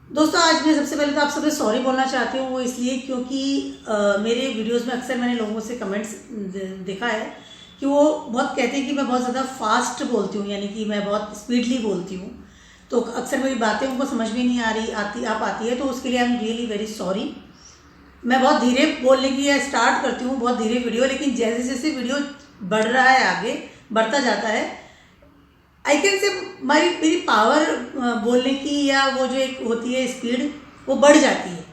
दोस्तों आज मैं सबसे पहले तो आप सबसे सॉरी बोलना चाहती हूँ। वो इसलिए क्योंकि मेरे वीडियोस में अक्सर मैंने लोगों से कमेंट्स देखा है कि वो बहुत कहते हैं कि मैं बहुत ज़्यादा फास्ट बोलती हूँ, यानी कि मैं बहुत स्पीडली बोलती हूँ। तो अक्सर मेरी बातें उनको समझ में नहीं आती है, तो उसके लिए I am really very sorry. मैं बहुत धीरे बोलने की या स्टार्ट करती हूँ बहुत धीरे वीडियो, लेकिन जैसे जैसे वीडियो बढ़ रहा है, आगे बढ़ता जाता है, आई कैन से मेरी पावर बोलने की या वो जो एक होती है स्पीड, वो बढ़ जाती है।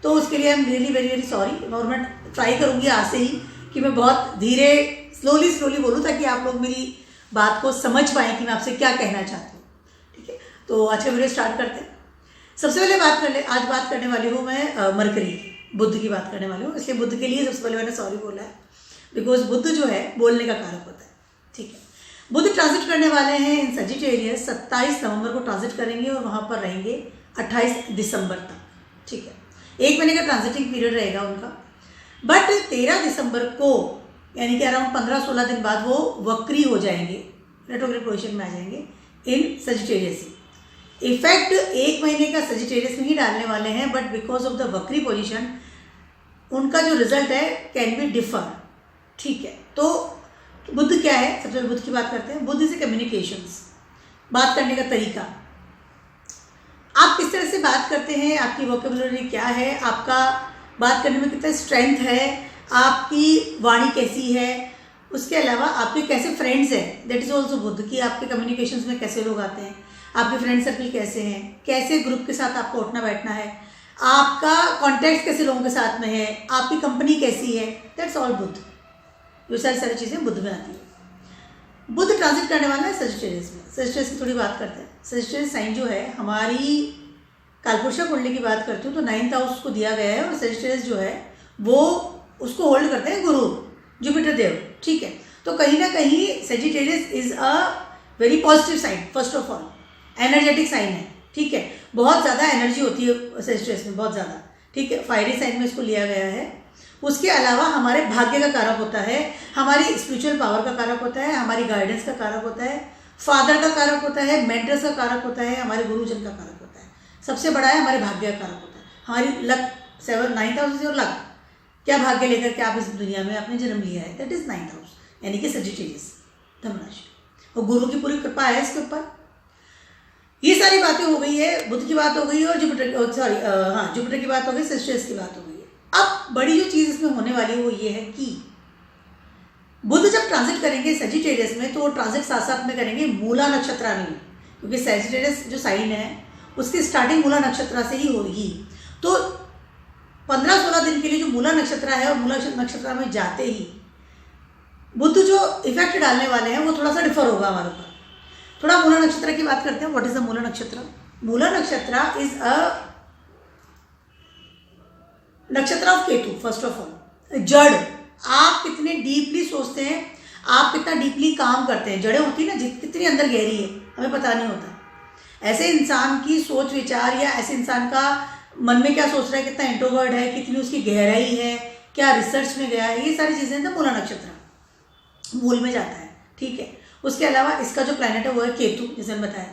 तो उसके लिए I am really very very sorry. और मैं ट्राई करूँगी आज से ही कि मैं बहुत धीरे स्लोली बोलूँ, ताकि आप लोग मेरी बात को समझ पाएँ कि मैं आपसे क्या कहना चाहती हूँ। ठीक है, तो आज का वीडियो स्टार्ट करते हैं। सबसे पहले आज बात करने वाली हूँ मैं मरकरी, बुध की बात करने वाली हूँ। इसलिए बुध के लिए सबसे पहले मैंने सॉरी बोला है, बिकॉज बुध जो है बोलने का कारक होता है। ठीक है, बुध ट्रांजिट करने वाले हैं इन सजिटेरियस 27 नवंबर को ट्रांजिट करेंगे और वहाँ पर रहेंगे 28 दिसंबर तक। ठीक है, 1 महीने का ट्रांजिटिंग पीरियड रहेगा उनका। बट 13 दिसंबर को, यानी कि अराउंड 15-16 दिन बाद वो वक्री हो जाएंगे, रेट्रोग्रेड पोजीशन में आ जाएंगे इन सजिटेरियस। इफेक्ट 1 महीने का सजिटेरियस में ही डालने वाले हैं, बट बिकॉज ऑफ द वक्री पोजीशन उनका जो रिजल्ट है कैन बी डिफर। ठीक है, तो बुध क्या है, सबसे पहले बुध की बात करते हैं। बुध से कम्युनिकेशंस, बात करने का तरीका, आप किस तरह से बात करते हैं, आपकी वोकेबुलरी क्या है, आपका बात करने में कितना स्ट्रेंथ है, आपकी वाणी कैसी है, उसके अलावा आपके कैसे फ्रेंड्स हैं, दैट इज ऑल्सो बुध कि आपके कम्युनिकेशंस में कैसे लोग आते हैं, आपके फ्रेंड सर्कल कैसे हैं, कैसे ग्रुप के साथ आपको उठना बैठना है, आपका कॉन्टैक्ट कैसे लोगों के साथ में है, आपकी कंपनी कैसी है, दैट्स ऑल बुध। ये सारी चीज़ें बुध में आती है। बुध ट्रांजिट करने वाला है सजिटेरियस में। सजिटेरियस की थोड़ी बात करते हैं। सजिटेरियस साइन जो है, हमारी कालपुरुषा कुंडली की बात करती हूँ तो 9th हाउस को दिया गया है, और सजिटेरियस जो है वो उसको होल्ड करते हैं गुरु जुपिटर देव। ठीक है, तो कहीं ना कहीं Sagittarius is a very positive sign, first of all energetic sign है। ठीक है, बहुत ज़्यादा एनर्जी होती है सजिटेरियस में, बहुत ज़्यादा। ठीक है, फायरी साइन में इसको लिया गया है। उसके अलावा हमारे भाग्य का कारक होता है, हमारी स्पिरिचुअल पावर का कारक होता है, हमारी गाइडेंस का कारक होता है, फादर का कारक होता है, मेंटर्स का कारक होता है, हमारे गुरुजन का कारक होता है। सबसे बड़ा है हमारे भाग्य का कारक होता है, हमारी लक। 9th हाउस और लक, क्या भाग्य लेकर के आप इस दुनिया में आपने जन्म लिया है, दैट इज 9th हाउस, यानी कि सजिटेरियस धनुराशि, और गुरु की पूरी कृपा है इसके ऊपर। ये सारी बातें हो गई है, बुध की बात हो गई और जुपिटर की बात हो गई, सजिटेरियस की बात हो गई। अब बड़ी जो चीज़ इसमें होने वाली है वो ये है कि बुध जब ट्रांजिट करेंगे सजिटेरियस में, तो वो ट्रांजिट साथ साथ में करेंगे मूला नक्षत्र में, क्योंकि सजिटेरियस जो साइन है उसकी स्टार्टिंग मूला नक्षत्र से ही होगी। तो 15-16 दिन के लिए जो मूला नक्षत्र है, और मूला नक्षत्र में जाते ही बुध जो इफेक्ट डालने वाले हैं वो थोड़ा सा डिफर होगा हमारे ऊपर। थोड़ा मूला नक्षत्र की बात करते हैं। व्हाट इज द मूला नक्षत्र? मूला नक्षत्र इज अ नक्षत्र of Ketu. First of all, जड़, आप कितने डीपली सोचते हैं, आप कितना डीपली काम करते हैं। जड़ें होती है ना, कितनी अंदर गहरी है हमें पता नहीं होता। ऐसे इंसान की सोच विचार, या ऐसे इंसान का मन में क्या सोच रहा है, कितना इंट्रोवर्ट है, कितनी उसकी गहराई है, क्या रिसर्च में गया है, ये सारी चीज़ें तो मूला नक्षत्र मूल में जाता है। ठीक है, उसके अलावा इसका जो प्लैनेट है वो है केतु, जैसे मैंने बताया।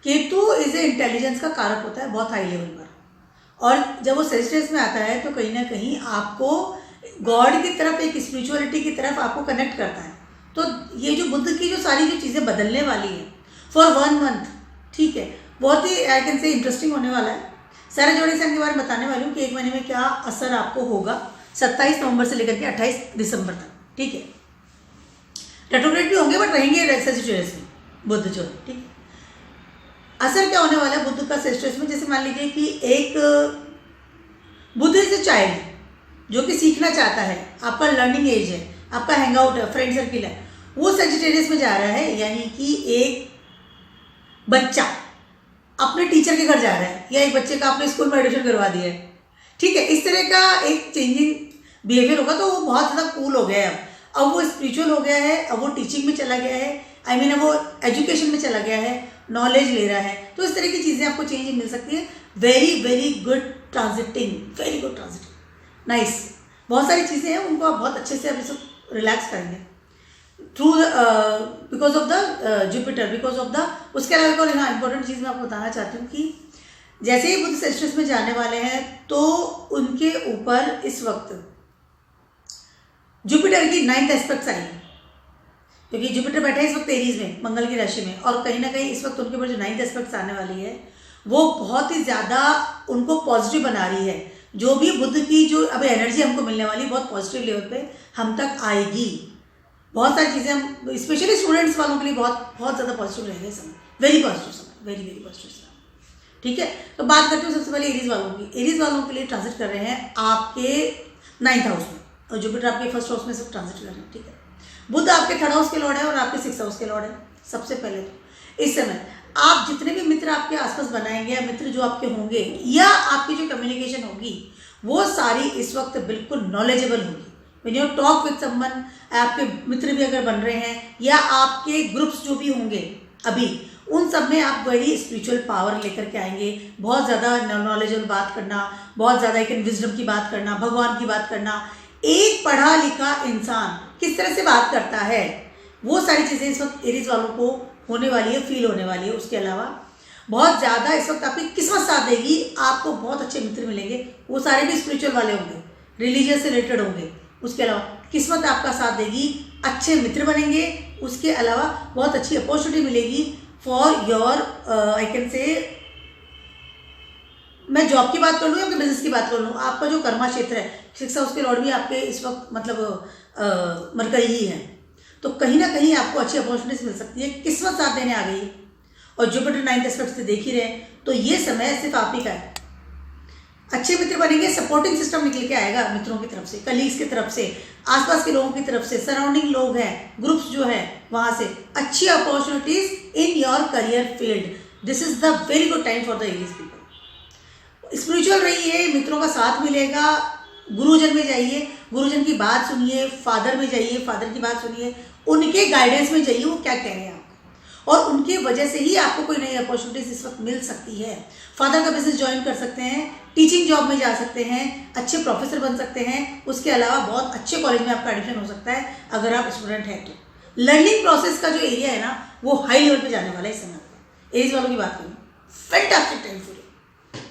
केतु इज ए इंटेलिजेंस का कारक होता है बहुत हाई लेवल पर, और जब वो सजिटेरियस में आता है तो कहीं ना कहीं आपको गॉड की तरफ, एक स्पिरिचुअलिटी की तरफ आपको कनेक्ट करता है। तो ये जो बुध की जो सारी जो चीज़ें बदलने वाली है फॉर 1 मंथ, ठीक है, बहुत ही आई कैन से इंटरेस्टिंग होने वाला है। सारे जोड़े साइन के बारे में बताने वाली हूँ कि 1 महीने में क्या असर आपको होगा 27 नवंबर से लेकर के 28 दिसंबर तक। ठीक है, रेट्रोग्रेड भी होंगे बट रहेंगे सजिटेरियस में बुध जो है। ठीक है, असर क्या होने वाला है बुध का सजिटेरियस में? जैसे मान लीजिए कि एक बुध इज अ चाइल्ड जो कि सीखना चाहता है, आपका लर्निंग एज है, आपका हैंग आउट है, फ्रेंड सर्किल है, वो सजिटेरियस में जा रहा है। यानी कि एक बच्चा अपने टीचर के घर जा रहा है, या एक बच्चे का अपने स्कूल में एडमिशन करवा दिया है। ठीक है, इस तरह का एक चेंजिंग बिहेवियर होगा, तो वो बहुत ज़्यादा कूल हो गया है। अब वो स्पिरिचुअल हो गया है, अब वो टीचिंग में चला गया है, अब वो एजुकेशन में चला गया है, नॉलेज ले रहा है। तो इस तरह की चीज़ें आपको चेंज मिल सकती है। Very very good transiting, very good transiting, nice. बहुत सारी चीज़ें हैं, उनको आप बहुत अच्छे से अभी सब रिलैक्स करेंगे through because of the Jupiter, because of the. उसके अलावा हाँ इंपॉर्टेंट चीज़ मैं आपको बताना चाहती हूँ कि जैसे ही बुध सेजिटेरियस में जाने वाले हैं तो उनके ऊपर इस वक्त जुपिटर की 9th एस्पेक्ट्स आएगी, क्योंकि जुपिटर बैठा है इस वक्त एरीज में, मंगल की राशि में, और कहीं ना कहीं इस वक्त उनके ऊपर जो 9th एस्पेक्ट्स आने वाली है वो बहुत ही ज़्यादा उनको पॉजिटिव बना रही है। जो भी बुध की जो अब एनर्जी हमको मिलने वाली बहुत पॉजिटिव लेवल पे हम तक आएगी। बहुत सारी चीज़ें हम स्पेशली स्टूडेंट्स वालों के लिए बहुत बहुत ज़्यादा पॉजिटिव रहेंगे समय, वेरी पॉजिटिव समय, वेरी वेरी पॉजिटिव समय। ठीक है, तो बात करते हैं सबसे पहले एरीज वालों की। एरीज वालों के लिए ट्रांजिट कर रहे हैं आपके 9th हाउस में, और जुपिटर आपके 1st हाउस में सब ट्रांजिट कर रहे हैं। ठीक है, बुध आपके 3rd हाउस के लॉर्ड है और आपके 6th हाउस के लॉर्ड है। सबसे पहले तो इस समय आप जितने भी मित्र आपके आसपास बनाएंगे या मित्र जो आपके होंगे या आपकी जो कम्युनिकेशन होगी वो सारी इस वक्त बिल्कुल नॉलेजेबल होगी। When you talk with someone, आपके मित्र भी अगर बन रहे हैं या आपके ग्रुप्स जो भी होंगे अभी, उन सब में आप बड़ी स्पिरिचुअल पावर लेकर के आएंगे। बहुत ज़्यादा नॉलेजेबल बात करना, बहुत ज़्यादा एक विजडम की बात करना, भगवान की बात करना। एक पढ़ा लिखा इंसान किस तरह से बात करता है, वो सारी चीज़ें इस वक्त एरीज वालों को होने वाली है, फील होने वाली है। उसके अलावा बहुत ज़्यादा इस वक्त आपकी किस्मत साथ देगी, आपको बहुत अच्छे मित्र मिलेंगे, वो सारे भी स्पिरिचुअल वाले होंगे, रिलीजियस से रिलेटेड होंगे। उसके अलावा किस्मत आपका साथ देगी, अच्छे मित्र बनेंगे। उसके अलावा बहुत अच्छी अपॉर्चुनिटी मिलेगी for your I can say, मैं जॉब की बात कर लूँ या फिर बिजनेस की बात कर लूँ, आपका जो कर्मा क्षेत्र है, 6th हाउस के लॉर्ड भी आपके इस वक्त मतलब मरकरी ही है, तो कहीं ना कहीं आपको अच्छी अपॉर्चुनिटीज मिल सकती है। किस्मत साथ देने आ गई है और जुपिटर 9th एस्पेक्ट से देख ही रहे, तो ये समय सिर्फ आप ही का है। अच्छे मित्र बनेंगे, सपोर्टिंग सिस्टम निकल के आएगा मित्रों की तरफ से, कलीग्स की तरफ से, आसपास के लोगों की तरफ से, सराउंडिंग लोग हैं, ग्रुप्स जो है वहाँ से अच्छी opportunities in your career field. This is the very good time for the Aries people. Spiritual रहिए, मित्रों का साथ मिलेगा, गुरुजन में जाइए, गुरुजन की बात सुनिए, फादर में जाइए, फादर की बात सुनिए, उनके गाइडेंस में जाइए वो क्या कह रहे हैं आपको, और उनकी वजह से ही आपको कोई नई अपॉर्चुनिटीज इस वक्त मिल सकती है। फादर का बिजनेस ज्वाइन कर सकते हैं, टीचिंग जॉब में जा सकते हैं, अच्छे प्रोफेसर बन सकते हैं। उसके अलावा बहुत अच्छे कॉलेज में आपका एडमिशन हो सकता है अगर आप स्टूडेंट हैं तो। लर्निंग प्रोसेस का जो एरिया है ना वो हाई लेवल पे जाने वाला है इस समय। एज वालों की बात करूँ, फैंटास्टिक टाइम फॉर यू,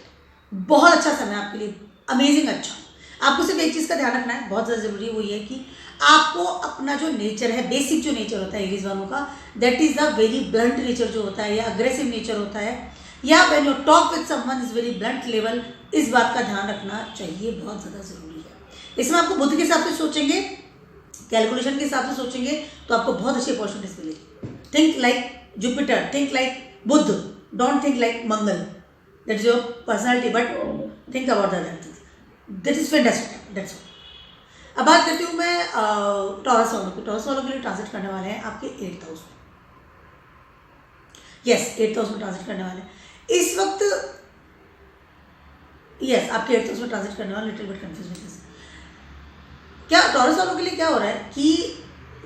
बहुत अच्छा समय आपके लिए, अमेजिंग अच्छा। आपको सिर्फ एक चीज़ का ध्यान रखना है, बहुत ज़्यादा जरूरी है, वो ये कि आपको अपना जो नेचर है, बेसिक जो नेचर होता है एरीज वालों का, that is the very blunt nature जो होता है या अग्रेसिव नेचर होता है, या when you talk with someone is very blunt level, इस बात का ध्यान रखना चाहिए, बहुत ज़्यादा ज़रूरी है। इसमें आपको बुद्ध के हिसाब से सोचेंगे, कैलकुलेशन के हिसाब से सोचेंगे तो आपको बहुत अच्छी अपॉर्चुनिटीज मिलेगी। Think like Jupiter, think like Buddha, don't think like Mangal, that is your personality, but think about that, that is fantastic, that's all. अब बात करती हूँ मैं टॉरस वालों की। टॉरस वालों के लिए ट्रांजिट करने वाले हैं आपके 8th हाउस में, यस 8th हाउस में ट्रांजिट करने वाले हैं इस वक्त। यस आपके 8th हाउस में ट्रांजिट करने वाले, लिटिल बिट कंफ्यूज। क्या टॉरस वालों के लिए क्या हो रहा है कि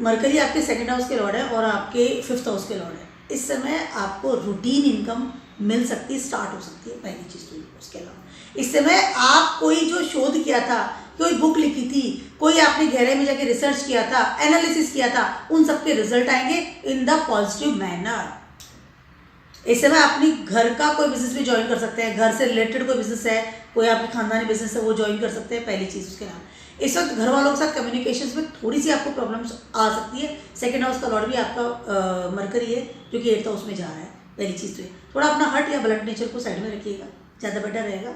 मरकरी आपके 2nd हाउस के लॉर्ड है और आपके 5th हाउस के लॉर्ड है। इस समय आपको रूटीन इनकम मिल सकती है, स्टार्ट हो सकती है, पहली चीज़ तो। उसके अलावा इस समय आप कोई जो शोध किया था, कोई बुक लिखी थी, कोई आपने गहराई में जाके रिसर्च किया था, एनालिसिस किया था, उन सब के रिजल्ट आएंगे इन द पॉजिटिव मैनर। इस समय अपनी घर का कोई बिजनेस भी ज्वाइन कर सकते हैं, घर से रिलेटेड कोई बिजनेस है, कोई आपके खानदानी बिजनेस है, वो ज्वाइन कर सकते हैं, पहली चीज़। उसके अलावा इस वक्त घर वालों के साथ कम्युनिकेशन में थोड़ी सी आपको प्रॉब्लम्स आ सकती है। 2nd हाउस का लॉर्ड भी आपका मरकरी है जो कि 8th हाउस में जा रहा है, पहली चीज़ तो है। थोड़ा अपना हर्ट या ब्लड नेचर को साइड में रखिएगा, ज़्यादा बेटर रहेगा।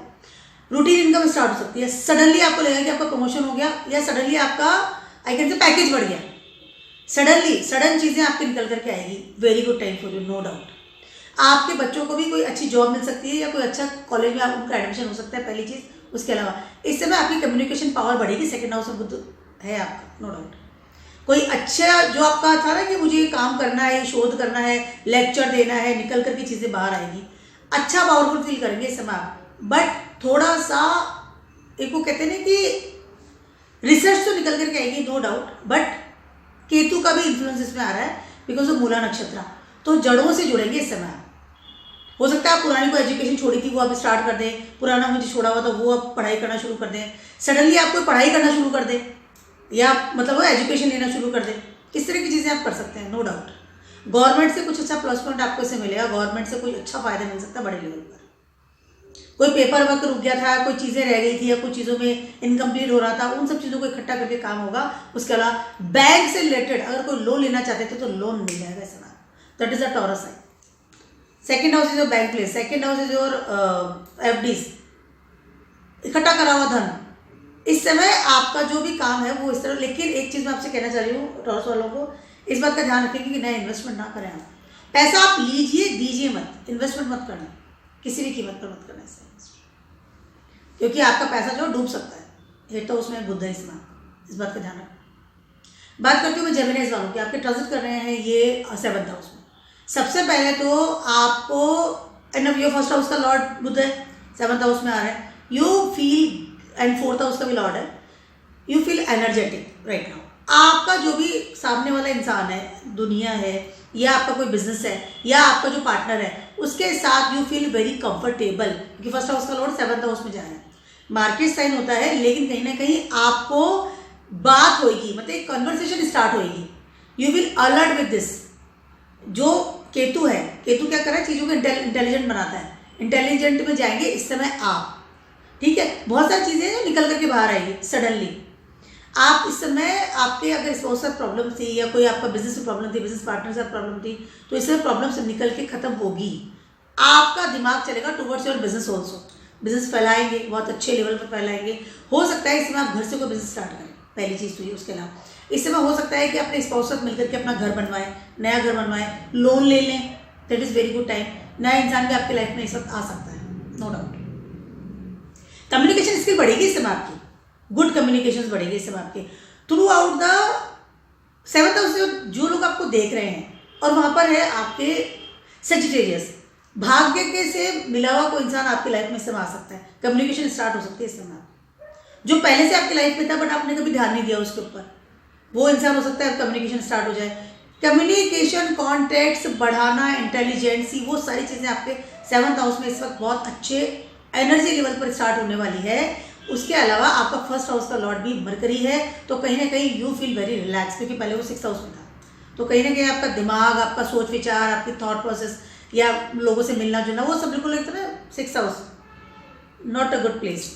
रूटीन इनकम स्टार्ट हो सकती है, सडनली आपको लगेगा कि आपका प्रमोशन हो गया या सडनली आपका आई कैन से पैकेज बढ़ गया, सडन चीज़ें आपके निकल करके आएगी। Very good time for you, no doubt. आपके बच्चों को भी कोई अच्छी जॉब मिल सकती है या कोई अच्छा कॉलेज में उनका एडमिशन हो सकता है, पहली चीज़। उसके अलावा इस समय आपकी कम्युनिकेशन पावर बढ़ेगी, 2nd हाउस में बुध है आपका, नो डाउट। कोई अच्छा जो आपका था ना कि मुझे ये काम करना है, शोध करना है, लेक्चर देना है, निकल करके चीज़ें बाहर आएगी, अच्छा पावरफुल फील करेंगे इस समय आप। बट थोड़ा सा एक वो कहते हैं ना कि रिसर्च तो निकल करके आएगी, नो डाउट, बट केतु का भी इन्फ्लुएंस इसमें आ रहा है बिकॉज ऑफ मूला नक्षत्र, तो जड़ों से जुड़ेंगे इस समय। हो सकता है आप पुरानी कोई एजुकेशन छोड़ी थी वो आप स्टार्ट कर दें, पुराना मुझे छोड़ा हुआ था वो आप पढ़ाई करना शुरू कर दें, सडनली आप कोई पढ़ाई करना शुरू कर दें या मतलब वो एजुकेशन लेना शुरू कर दें, इस तरह की चीज़ें आप कर सकते हैं, नो डाउट। गवर्नमेंट से कुछ अच्छा प्लस पॉइंट आपको इससे मिलेगा, गवर्नमेंट से कोई अच्छा फायदा मिल सकता है बड़े लेवल पर। कोई पेपर वर्क रुक गया था, कोई चीज़ें रह गई थी या कुछ चीज़ों में इनकम्प्लीट हो रहा था, उन सब चीज़ों को इकट्ठा करके काम होगा। उसके अलावा बैंक से रिलेटेड अगर कोई लोन लेना चाहते थे तो लोन मिल जाएगा इस समय। That is a Taurus sign. Second house is your bank place, second house is your FDs, इकट्ठा करा हुआ धन। इस समय आपका जो भी काम है वो इस तरह। लेकिन एक चीज़ मैं आपसे कहना चाह रही हूँ टॉरस वालों को, इस बात का ध्यान रखेंगे कि नया इन्वेस्टमेंट ना करें आप। पैसा आप लीजिए दीजिए मत, इन्वेस्टमेंट मत करना, किसी भी कीमत पर मत करना इससे, क्योंकि आपका पैसा जो डूब सकता है। ये तो उसमें बुद्ध है इसमें, इस बात का ध्यान रखें। बात करती हूँ मैं जेमिनीज वालों की, आपके ट्रांजिट कर रहे हैं ये 7th हाउस में। सबसे पहले तो आपको योर फर्स्ट हाउस का लॉर्ड बुध है, 7th हाउस में आ रहा है। You feel, and 4th house का भी लॉर्ड है, you feel energetic right now. आपका जो भी सामने वाला इंसान है, दुनिया है, या आपका कोई बिजनेस है, या आपका जो पार्टनर है, उसके साथ यू फील वेरी कंफर्टेबल, क्योंकि फर्स्ट हाउस का लॉर्ड 7th हाउस में जा रहा है। मार्केट साइन होता है, लेकिन कहीं ना कहीं आपको बात होगी, मतलब एक कन्वर्सेशन स्टार्ट होगी। You will alert with this. जो केतु है, केतु क्या कर रहा है, चीज़ों को इंटेलिजेंट बनाता है, इंटेलिजेंट में जाएंगे इस समय आप, ठीक है। बहुत सारी चीज़ें निकल करके बाहर आएगी सडनली। आप इस समय, आपके अगर स्पाउस से प्रॉब्लम थी या कोई आपका बिजनेस में प्रॉब्लम थी, बिजनेस पार्टनर से प्रॉब्लम थी, तो इस समय प्रॉब्लम से निकल के खत्म होगी। आपका दिमाग चलेगा towards your business also, business फैलाएंगे, बहुत अच्छे लेवल पर फैलाएंगे। हो सकता है इस समय आप घर से कोई बिजनेस स्टार्ट करें, पहली चीज़ तो ये। उसके अलावा इस समय हो सकता है कि अपने स्पाउस से मिलकर के अपना घर बनवाएं, नया घर बनवाएं, लोन ले लें, that is very good time. नया इंसान भी आपकी लाइफ में इस वक्त आ सकता है, नो डाउट। कम्युनिकेशन स्किल बढ़ेगी इस समय आपकी, गुड कम्युनिकेशन बढ़ेगी इस समय आपके through out the 7th house से। जो लोग आपको देख रहे हैं और वहाँ पर है आपके सेजिटेरियस, भाग्य के से मिला हुआ कोई इंसान आपकी लाइफ में इस समय आ सकता है। कम्युनिकेशन स्टार्ट हो सकती है इस समय, जो पहले से आपकी लाइफ में था बट आपने कभी ध्यान नहीं दिया उसके ऊपर, वो इंसान हो सकता है कम्युनिकेशन स्टार्ट हो जाए। कम्युनिकेशन, कॉन्टैक्ट्स बढ़ाना, इंटेलिजेंसी, वो सारी चीज़ें आपके 7th हाउस में इस वक्त बहुत अच्छे एनर्जी लेवल पर स्टार्ट होने वाली है। उसके अलावा आपका फर्स्ट हाउस का लॉर्ड भी मरकरी है, तो कहीं ना कहीं यू फील वेरी रिलैक्स, क्योंकि पहले वो 6th हाउस में था। तो कहीं ना कहीं आपका दिमाग, आपका सोच विचार, आपकी थॉट प्रोसेस या लोगों से मिलना जुलना, वो सब बिल्कुल एक तरह 6th house not a good place,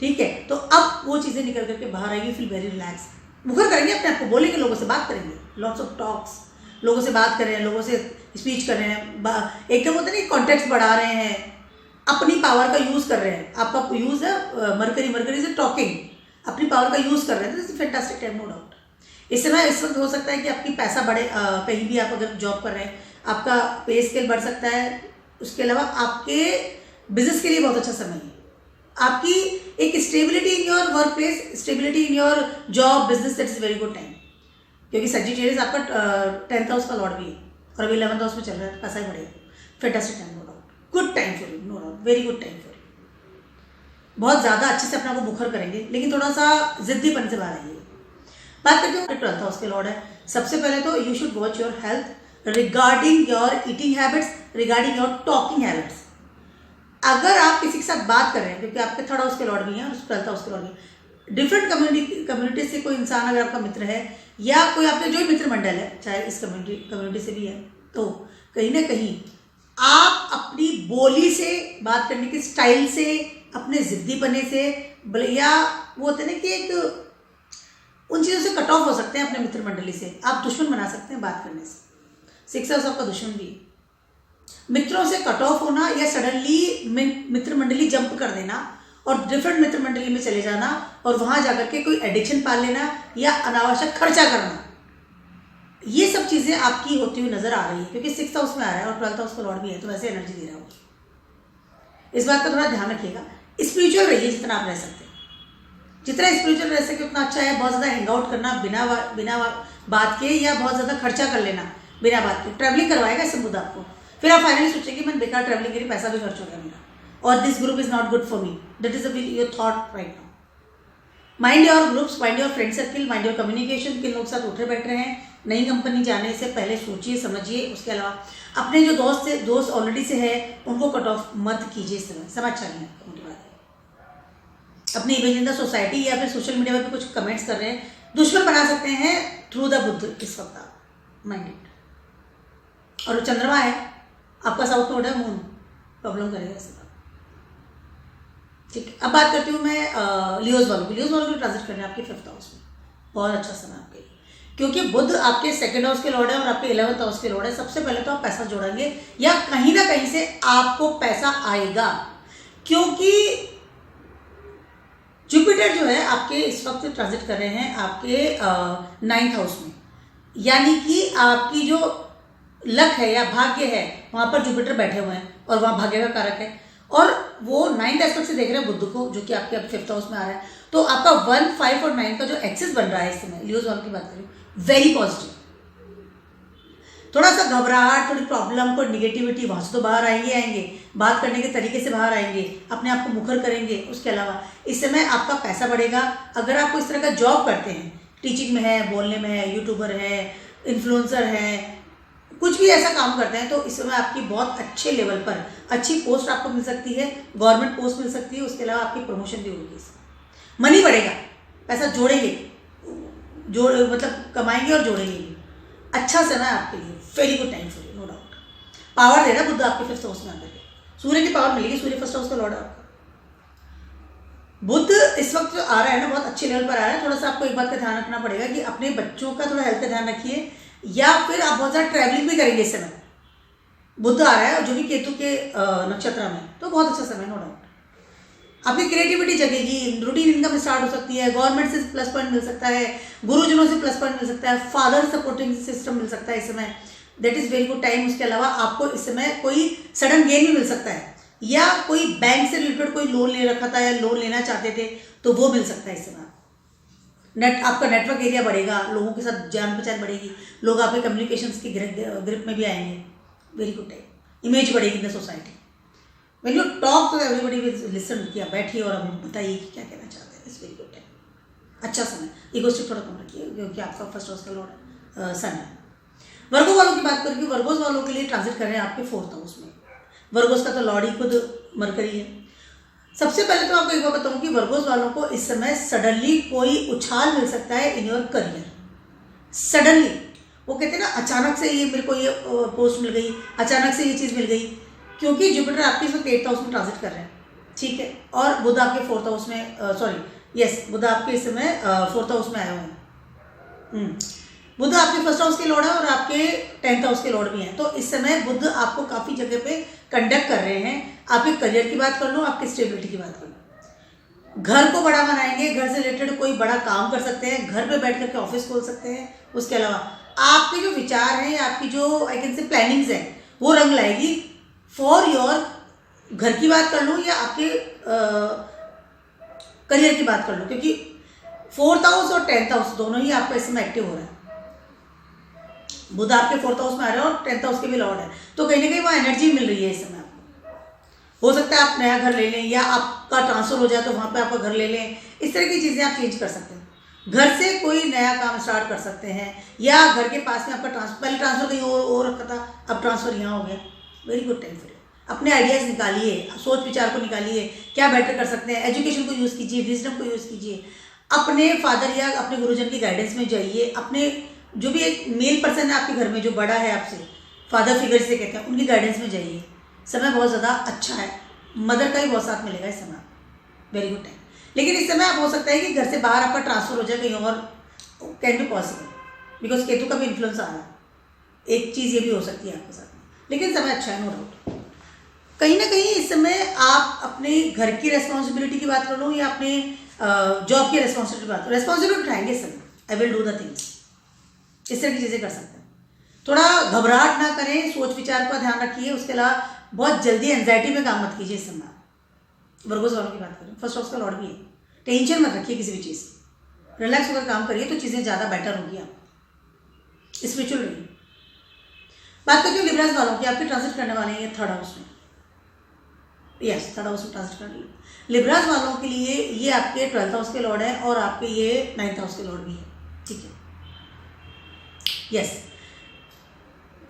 ठीक है। तो अब वो चीज़ें निकल करके बाहर आएगी, फील वेरी रिलैक्स, मुखर करेंगे अपने आप को, बोलेंगे, लोगों से बात करेंगे, लॉट्स ऑफ टॉक्स, लोगों से बात कर रहे हैं, लोगों से स्पीच कर रहे हैं, एकदम होता नहीं कॉन्टेक्ट्स बढ़ा रहे हैं, अपनी पावर का यूज़ कर रहे हैं। आपका यूज़ है मरकरी से टॉकिंग, अपनी पावर का यूज़ कर रहे हैं, तो it's fantastic time, no doubt. इस समय इस वक्त हो सकता है कि आपकी पैसा बढ़े, कहीं भी आप अगर जॉब कर रहे हैं आपका पे स्केल बढ़ सकता है। उसके अलावा आपके बिजनेस के लिए बहुत अच्छा समय है, आपकी एक stability in your work place, stability in your job, business, that is very good time, क्योंकि सजिटेरियस आपका 10th हाउस का लॉर्ड भी है और अभी 11th हाउस में चल रहा है, पैसा ही बढ़ेगा, fantastic time, no doubt, good time for you, no doubt, very good time for you. बहुत ज़्यादा अच्छे से अपना को मुखर करेंगे, लेकिन थोड़ा सा जिद्दीपन से बाहर आइए। बात करते हो 12th हाउस के लॉर्ड है। सबसे पहले तो you should watch your health regarding your eating habits, regarding your talking habits. अगर आप किसी के साथ बात कर रहे हैं, क्योंकि आपके 3rd हाउस के लॉर्ड भी हैं और 12th हाउस के लॉर्ड भी, डिफरेंट कम्युनिटी से कोई इंसान अगर आपका मित्र है या कोई आपके जो भी मित्र मंडल है, चाहे इस कम्युनिटी से भी है, तो कहीं ना कहीं आप अपनी बोली से, बात करने के स्टाइल से, अपने जिद्दीपने से, या वो होते हैं ना कि एक उन चीज़ों से कट ऑफ हो सकते हैं अपने मित्र मंडली से, आप दुश्मन बना सकते हैं बात करने से। 6th हाउस आपका दुश्मन भी है। मित्रों से कट ऑफ होना या सडनली मित्र मंडली जंप कर देना और डिफरेंट मित्र मंडली में चले जाना और वहां जाकर के कोई एडिक्शन पाल लेना या अनावश्यक खर्चा करना, ये सब चीज़ें आपकी होती हुई नजर आ रही है, क्योंकि 6th हाउस में आ रहा है और 12th हाउस का लॉर्ड भी है, तो वैसे एनर्जी दे रहा हूँ। इस बात का थोड़ा ध्यान रखिएगा। स्पिरिचुअल रहिए जितना आप रह सकते हैं, जितना स्पिरिचुअल रह सके उतना अच्छा है। बहुत ज़्यादा हैंग आउट करना बिना बात के, या बहुत ज़्यादा खर्चा कर लेना बिना बात के, ट्रैवलिंग करवाएगा इससे मुद्दा आपको। फिर आप फाइनली सोचेंगे मैं बेकार ट्रैवलिंग करी, पैसा भी खर्च हो गया मेरा, और this group is not good for me, that is your thought right now. Mind your groups, mind your friend circle, mind your communication, किन लोग साथ उठे बैठ रहे हैं। नई कंपनी जाने से पहले सोचिए समझिए। उसके अलावा अपने जो दोस्त ऑलरेडी से है उनको कट ऑफ मत कीजिए इस समय अच्छा नहीं है। अपनी इमेज इन द सोसाइटी या फिर सोशल मीडिया पर कुछ कमेंट्स कर रहे हैं, दुश्मन बना सकते हैं थ्रू द बुद्ध इस वक्त आप माइंडेड। और चंद्रमा है आपका साउथ नोड है, मून प्रॉब्लम करेगा इस वक्त। ठीक है, अब बात करती हूँ मैं लियोज वालों की। लियोज वालों की ट्रांजिट करना है आपके 5th हाउस में, बहुत अच्छा समय आपके लिए, क्योंकि बुध आपके 2nd हाउस के लॉर्ड है और आपके 11th हाउस के लॉर्ड है। सबसे पहले तो आप पैसा जोड़ेंगे या कहीं ना कहीं से आपको पैसा आएगा, क्योंकि जुपिटर जो है आपके इस वक्त ट्रांजिट कर रहे हैं आपके 9th हाउस में, यानी कि आपकी जो लक है या भाग्य है वहां पर जुपिटर बैठे हुए हैं और वहां भाग्य का कारक है, और वो 9th एस्पेक्ट से देख रहे हैं बुध को, जो कि आपके अब 5th हाउस में आ रहा है। तो आपका 1, 5 और 9 का जो एक्सेस बन रहा है इस समय, लियोज वालों की बात करें, वेरी पॉजिटिव। थोड़ा सा घबराहट, थोड़ी प्रॉब्लम, कोई निगेटिविटी वहां से तो बाहर आएंगे, बात करने के तरीके से बाहर आएंगे, अपने आप को मुखर करेंगे। उसके अलावा इस समय आपका पैसा बढ़ेगा। अगर आप इस तरह का जॉब करते हैं, टीचिंग में है, बोलने में है, यूट्यूबर है, इन्फ्लुएंसर है, कुछ भी ऐसा काम करते हैं, तो इस समय आपकी बहुत अच्छे लेवल पर अच्छी पोस्ट आपको मिल सकती है, गवर्नमेंट पोस्ट मिल सकती है। उसके अलावा आपकी प्रमोशन भी होगी, मनी बढ़ेगा, पैसा जोड़ेंगे, मतलब कमाएंगे और जोड़ेंगे भी। अच्छा समय आपके लिए, very good time for you, no doubt. Power दे रहा है बुध आपके 5th हाउस में आकर के, सूर्य की पावर मिलेगी, सूर्य 1st हाउस का लॉर्ड है आपका। बुध इस वक्त जो आ रहा है ना, बहुत अच्छे लेवल पर आ रहा है। थोड़ा सा आपको एक बात का ध्यान रखना पड़ेगा कि अपने बच्चों का थोड़ा हेल्थ का ध्यान रखिए, या फिर आप बहुत ज़्यादा ट्रैवलिंग भी करेंगे इस समय। बुध आ रहा है जो भी केतु के नक्षत्र में, तो बहुत अच्छा समय, नो डाउट। आपकी क्रिएटिविटी जगेगी, रूटीन इनकम स्टार्ट हो सकती है, गवर्नमेंट से प्लस पॉइंट मिल सकता है, गुरुजनों से प्लस पॉइंट मिल सकता है, फादर सपोर्टिंग सिस्टम मिल सकता है इस समय, that is very good time. उसके अलावा आपको इस समय कोई सडन गेन भी मिल सकता है, या कोई बैंक से रिलेटेड कोई लोन ले रखा था या लोन लेना चाहते थे तो वो मिल सकता है इस समय। आपका नेटवर्क एरिया बढ़ेगा, लोगों के साथ जान पहचान बढ़ेगी, लोग आपके कम्युनिकेशंस की ग्रिप में भी आएंगे, वेरी गुड टाइम। इमेज बढ़ेगी in the society, when you talk to everybody will listen, कि आप बैठिए और अब बताइए कि क्या कहना चाहते हैं, इट्स वेरी गुड टाइम, अच्छा समय। इगोस्टिक थोड़ा कम रखिए, क्योंकि आपका 1st हाउस का लॉर्ड सन है। वर्गो वालों की बात करेंगे, वर्गोस वालों के लिए ट्रांजिट कर रहे हैं आपके 4th हाउस में। वर्गोस का तो लॉर्ड ही खुद मरकरी है। सबसे पहले तो आपको एक बात बताऊं कि वर्गोस वालों को इस समय सडनली कोई उछाल मिल सकता है इन योर करियर। सडनली, वो कहते हैं ना, अचानक से ये मेरे को ये पोस्ट मिल गई, अचानक से ये चीज़ मिल गई, क्योंकि जुपिटर आपके इस वक्त 8th हाउस में ट्रांजिट कर रहे हैं, ठीक है, और बुध आपके 4th हाउस में, बुध आपके इस समय 4th हाउस में आए हुए हैं। बुध आपके 1st हाउस के लॉर्ड है और आपके 10th हाउस के लॉर्ड भी हैं। तो इस समय बुध आपको काफ़ी जगह पे कंडक्ट कर रहे हैं। आपके करियर की बात कर लो, आपकी स्टेबिलिटी की बात कर लो, घर को बड़ा बनाएंगे, घर से रिलेटेड कोई बड़ा काम कर सकते हैं, घर पे बैठ करके ऑफिस खोल सकते हैं। उसके अलावा आपके जो विचार हैं, आपकी जो आई कैन से प्लानिंग्स हैं, वो रंग लाएगी फॉर योर, घर की बात कर लूँ या आपके करियर की बात कर लूँ, क्योंकि 4th हाउस और 10th हाउस दोनों ही आपका इस समय एक्टिव हो रहा है। बुध आपके 4th हाउस में आ रहे हैं और 10th हाउस के भी लॉर्ड है, तो कहीं ना कहीं वहाँ एनर्जी मिल रही है इस समय आपको। हो सकता है आप नया घर ले लें, या आपका ट्रांसफर हो जाए तो वहाँ पे आपका घर ले लें। इस तरह की चीज़ें आप चेंज कर सकते हैं, घर से कोई नया काम स्टार्ट कर सकते हैं, या घर के पास में आपका पहले ट्रांसफर कहीं और रखा था, अब ट्रांसफर यहाँ हो गया, very good time for you. अपने आइडियाज़ निकालिए, सोच विचार को निकालिए, क्या बेटर कर सकते हैं, एजुकेशन को यूज़ कीजिए, विजडम को यूज़ कीजिए, अपने फादर या अपने गुरुजन की गाइडेंस में जाइए, अपने जो भी एक मेल पर्सन है आपके घर में जो बड़ा है आपसे, फादर फिगर से कहते हैं, उनकी गाइडेंस में जाइए। समय बहुत ज़्यादा अच्छा है, मदर का भी बहुत साथ मिलेगा इस समय, वेरी गुड टाइम। लेकिन इस समय आप हो सकता है कि घर से बाहर आपका ट्रांसफर हो जाए कहीं और, can be possible, because Ketu का भी इन्फ्लुएंस आ रहा है, एक चीज़ ये भी हो सकती है आपके साथ में। लेकिन समय अच्छा है, नो डाउट। कहीं ना कहीं इस समय आप अपने घर की रेस्पॉन्सिबिलिटी की बात कर लो या अपने जॉब की रेस्पॉन्सिबिलिटी बात, रेस्पॉन्सिबिलिटी उठाएंगे इस समय, I will do the things, इस तरह की चीज़ें कर सकते हैं। थोड़ा घबराहट ना करें, सोच विचार का ध्यान रखिए। उसके अलावा बहुत जल्दी एंजाइटी में काम मत कीजिए इस समय। वर्गोस वालों की बात करें, 1st हाउस का लॉर्ड भी है, टेंशन मत रखिए किसी भी चीज़, रिलैक्स होकर काम करिए तो चीज़ें ज़्यादा बेटर होगी। आप स्पिरिचुअल रहिए। बात करती हूँ लिब्रास वालों की, आपके ट्रांजिट करने वाले हैं ये 3rd हाउस में, यस 3rd हाउस में ट्रांजिट करने वाले लिब्रास वालों के लिए ये आपके 12th हाउस के लॉर्ड है और आपके ये 9th हाउस के लॉर्ड भी है, ठीक है, यस।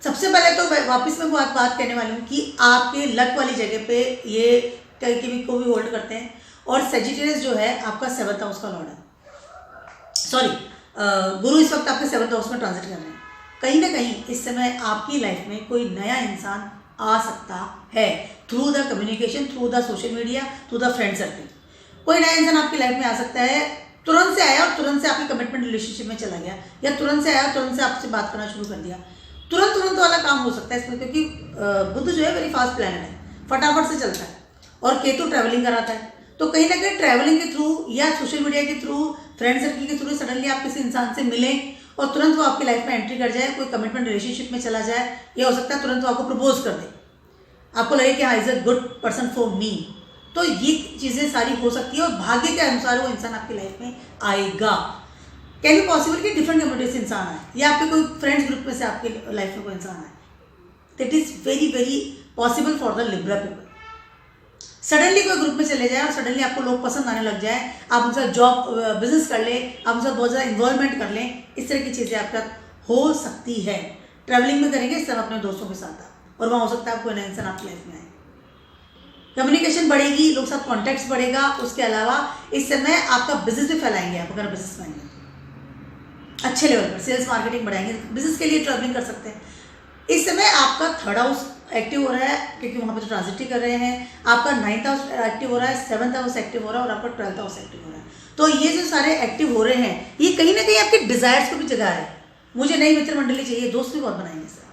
सबसे पहले तो वापस मैं बात करने वाली हूँ कि आपके लक वाली जगह पे ये कभी को भी होल्ड करते हैं, और सेजिटेरियस जो है आपका 7th हाउस का लॉर्ड है, सॉरी गुरु इस वक्त आपके 7th हाउस में ट्रांजिट कर रहे हैं। कहीं ना कहीं इस समय आपकी लाइफ में कोई नया इंसान आ सकता है through the communication, through the social media, through the friend circle. कोई नया इंसान आपकी लाइफ में आ सकता है, तुरंत से आया और तुरंत से आपकी कमिटमेंट रिलेशनशिप में चला गया, या तुरंत से आया और तुरंत से आपसे बात करना शुरू कर दिया। तुरंत वाला काम हो सकता है इसमें, क्योंकि बुध जो है वेरी फास्ट प्लैनेट है, फटाफट से चलता है, और केतु ट्रैवलिंग कराता है। तो कहीं ना कहीं ट्रैवलिंग के थ्रू या सोशल मीडिया के थ्रू, फ्रेंड सर्कल के थ्रू सडनली आप किसी इंसान से मिलें और तुरंत वो आपकी लाइफ में एंट्री कर जाए, कोई कमिटमेंट रिलेशनशिप में चला जाए, या हो सकता है तुरंत वो आपको प्रपोज कर दे, आपको लगे कि हाँ is a good person for me. तो ये चीज़ें सारी हो सकती है और भाग्य के अनुसार वो इंसान आपकी लाइफ में आएगा। कैन बी पॉसिबल कि डिफरेंट कम्युनिटी से इंसान आए, या आपके कोई फ्रेंड्स ग्रुप में से आपके लाइफ में कोई इंसान आए। That is very very possible for the Libra people. Suddenly कोई ग्रुप में चले जाए और सडनली आपको लोग पसंद आने लग जाए, आप उनके साथ जॉब बिजनेस कर लें, आप उनके साथ बहुत ज़्यादा इन्वॉल्वमेंट कर लें, इस तरह की चीज़ें आपके साथ हो सकती है। ट्रैवलिंग में करेंगे सब अपने दोस्तों के साथ, और वहाँ हो सकता है आपको नया इंसान आपकी लाइफ में आए। कम्युनिकेशन बढ़ेगी, लोग साथ कॉन्टैक्ट्स बढ़ेगा। उसके अलावा इस समय आपका बिजनेस भी फैलाएंगे, आप अगर बिजनेसमैन हैं अच्छे लेवल पर, सेल्स मार्केटिंग बढ़ाएंगे, बिजनेस के लिए ट्रैवलिंग कर सकते हैं। इस समय आपका 3rd हाउस एक्टिव हो रहा है, क्योंकि वहाँ पे तो ट्रांजिट ही कर रहे हैं। आपका 9th हाउस एक्टिव हो रहा है, 7th हाउस एक्टिव हो रहा है, और आपका 12th हाउस एक्टिव हो रहा है। तो ये जो सारे एक्टिव हो रहे हैं, ये कहीं ना कहीं आपके डिजायर्स को भी जगा रहे हैं। मुझे नई मित्र मंडली चाहिए, दोस्त भी बहुत बनाएंगे सर,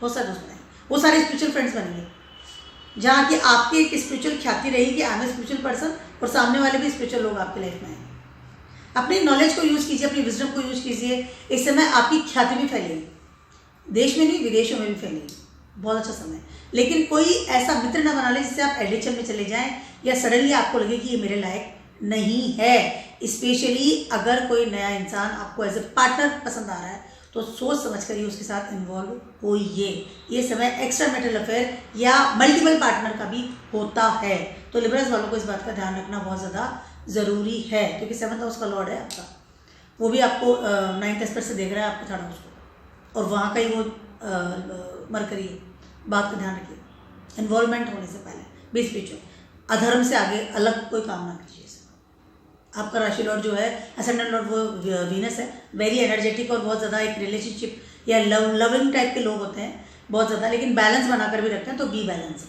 बहुत सारे दोस्त बनाएंगे, वो सारे स्पिरिचुअल फ्रेंड्स बनेंगे, जहाँ की आपकी एक स्पिरिचुअल ख्याति रहेगी, I am a spiritual person, और सामने वाले भी स्पिरिचुअल लोग आपकी लाइफ में आएंगे। अपनी नॉलेज को यूज़ कीजिए, अपनी विजडम को यूज़ कीजिए। इस समय आपकी ख्याति भी फैलेगी, देश में नहीं विदेशों में भी फैलेगी। बहुत अच्छा समय, लेकिन कोई ऐसा मित्र न बना ले जिससे आप एडिक्शन में चले जाएं, या सडनली आपको लगे कि ये मेरे लायक नहीं है। स्पेशली अगर कोई नया इंसान आपको एज ए पार्टनर पसंद आ रहा है, तो सोच समझ कर ही उसके साथ इन्वॉल्व होइए। ये समय एक्स्ट्रा मैरिटल अफेयर या मल्टीपल पार्टनर का भी होता है। तो लिब्रस वालों को इस बात का ध्यान रखना बहुत ज़्यादा ज़रूरी है, क्योंकि 7th हाउस का लॉर्ड है आपका, वो भी आपको 9th एस्पेक्ट से देख रहा है आपके 3rd हाउस को, और वहाँ का ही वो मरकरी है। बात का ध्यान रखिए, इन्वॉल्वमेंट होने से पहले बी स्पिरिचुअल। अधर्म से आगे अलग कोई काम ना कीजिए। आपका राशि लॉर्ड जो है, असेंडेंट लॉर्ड, वो वीनस है, वेरी एनर्जेटिक और बहुत ज़्यादा एक रिलेशनशिप या लविंग टाइप के लोग होते हैं बहुत ज़्यादा, लेकिन बैलेंस बनाकर भी रखते हैं, तो बी बैलेंस।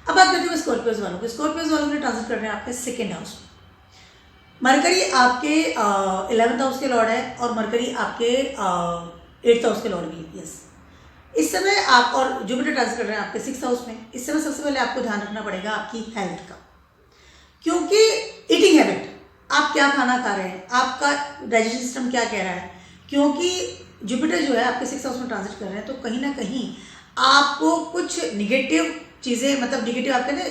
अब बात करती हूँ स्कॉर्पियोज वालों को। स्कॉर्पियोज वालों ने ट्रांजिट कर रहे हैं आपके 2nd हाउस में। मरकरी आपके 11th हाउस के लॉर्ड है, और मरकरी आपके 8th हाउस के लॉर्ड भी है। यस, इस समय आप, और जुपिटर ट्रांजिट कर रहे हैं आपके 6th हाउस में। इस समय सबसे पहले आपको ध्यान रखना पड़ेगा आपकी हेल्थ का, क्योंकि ईटिंग हैबिट, आप क्या खाना खा रहे हैं, आपका डाइजेशन सिस्टम क्या कह रहा है, क्योंकि जुपिटर जो है आपके 6th हाउस में ट्रांजिट कर रहे हैं, तो कहीं ना कहीं आपको कुछ निगेटिव चीज़ें, मतलब निगेटिव आपके ना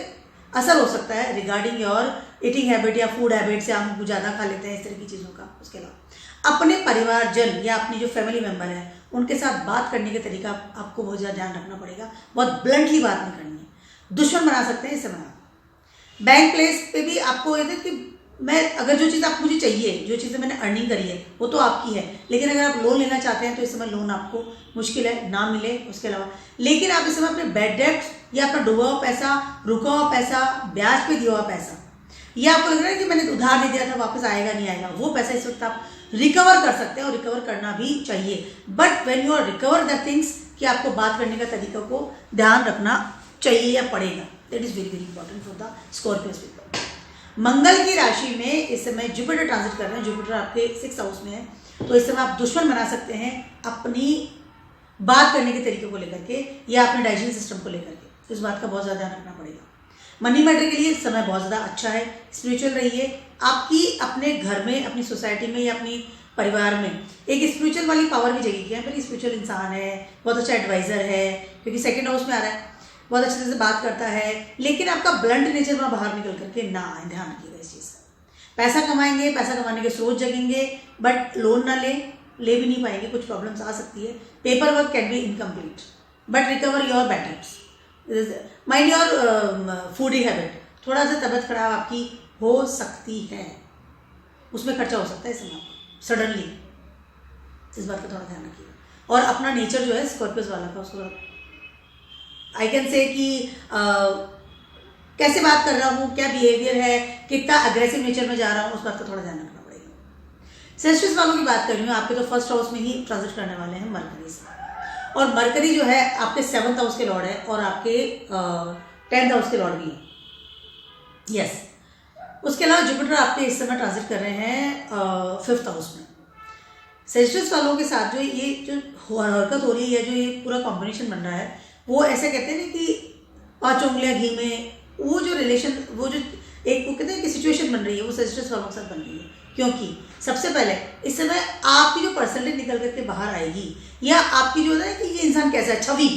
असर हो सकता है रिगार्डिंग योर ईटिंग हैबिट या फूड हैबिट से आप ज़्यादा खा लेते हैं, इस तरह की चीज़ों का। उसके अलावा अपने परिवारजन या अपनी जो फैमिली मेम्बर है उनके साथ बात करने के तरीका आपको बहुत ज़्यादा ध्यान रखना पड़ेगा। बहुत ब्लंटली बात नहीं करनी है, दुश्मन बना सकते हैं इस समय। बैंक प्लेस पे भी आपको ये कि मैं, अगर जो चीज़ आप मुझे चाहिए, जो चीज़ें मैंने अर्निंग करी है वो तो आपकी है, लेकिन अगर आप लोन लेना चाहते हैं तो इस समय लोन आपको मुश्किल है, ना मिले। उसके अलावा लेकिन आप इस समय अपने बैड डेब्ट्स या अपना डूबा हुआ पैसा, रुका हुआ पैसा, ब्याज पे दिया हुआ पैसा, या आपको लग रहा है कि मैंने उधार नहीं दिया था वापस आएगा नहीं आएगा, वो पैसा इस वक्त आप रिकवर कर सकते हैं, और रिकवर करना भी चाहिए। But when you are recover the things, कि आपको बात करने का तरीका को ध्यान रखना चाहिए या पड़ेगा। That is very very important for the Scorpios people. Mangal की राशि में इस समय जुपिटर ट्रांजिट कर रहे हैं, जुपिटर आपके 6th हाउस में है, तो इस समय आप दुश्मन बना सकते हैं अपनी बात करने के तरीके को लेकर के, या अपने डाइजेशन सिस्टम को लेकर के। तो इस बात का बहुत ज़्यादा ध्यान रखना पड़ेगा। मनी मैटर के लिए समय बहुत ज़्यादा अच्छा है। स्पिरिचुअल रहिए, आपकी अपने घर में, अपनी सोसाइटी में या अपनी परिवार में एक स्पिरिचुअल वाली पावर भी जगेगी। है मेरी स्पिरिचुअल इंसान है, बहुत अच्छा एडवाइज़र है, क्योंकि 2nd हाउस में आ रहा है, बहुत अच्छे से बात करता है, लेकिन आपका ब्लंट नेचर वहाँ बाहर निकल करके ना आए। ध्यान रखिएगा इस चीज़ का। पैसा कमाएंगे, पैसा कमाने के स्रोत जगेंगे, बट लोन ना ले भी नहीं पाएंगे, कुछ प्रॉब्लम्स आ सकती है। Paper work can be incomplete, but recover your batters. Mind your foodie habit, थोड़ा सा तबीयत खराब आपकी हो सकती है, उसमें खर्चा हो सकता है इस समय सडनली। इस बात का थोड़ा ध्यान रखिएगा। और अपना नेचर जो है स्कॉर्पियोस वाला का, उसको आई कैन से कि कैसे बात कर रहा हूँ, क्या बिहेवियर है, कितना अग्रेसिव नेचर में जा रहा हूँ, उस बात का थोड़ा ध्यान रखना पड़ेगा। सेल्सियस वालों की बात कर रही हूँ, आपके तो 1st हाउस में ही ट्रांजिट करने वाले हैं मरकरी से। और मरकरी जो है आपके 7th हाउस के लॉर्ड है और आपके 10th हाउस के लॉर्ड भी है। यस, उसके अलावा जुपिटर आपके इस समय ट्रांजिट कर रहे हैं 5th हाउस में। सेजिटस वालों के साथ जो ये जो हरकत हो रही है, जो ये पूरा कॉम्बिनेशन बन रहा है, वो ऐसे कहते हैं ना कि 5 उंगलियां घी में, वो जो रिलेशन, वो जो एक वो कहते हैं कि सिचुएशन बन रही है, वो सेजिटस वालों के साथ बन रही है। क्योंकि सबसे पहले इस समय आपकी जो पर्सनैलिटी निकल करके बाहर आएगी, या आपकी जो है कि ये इंसान कैसा है, छवि,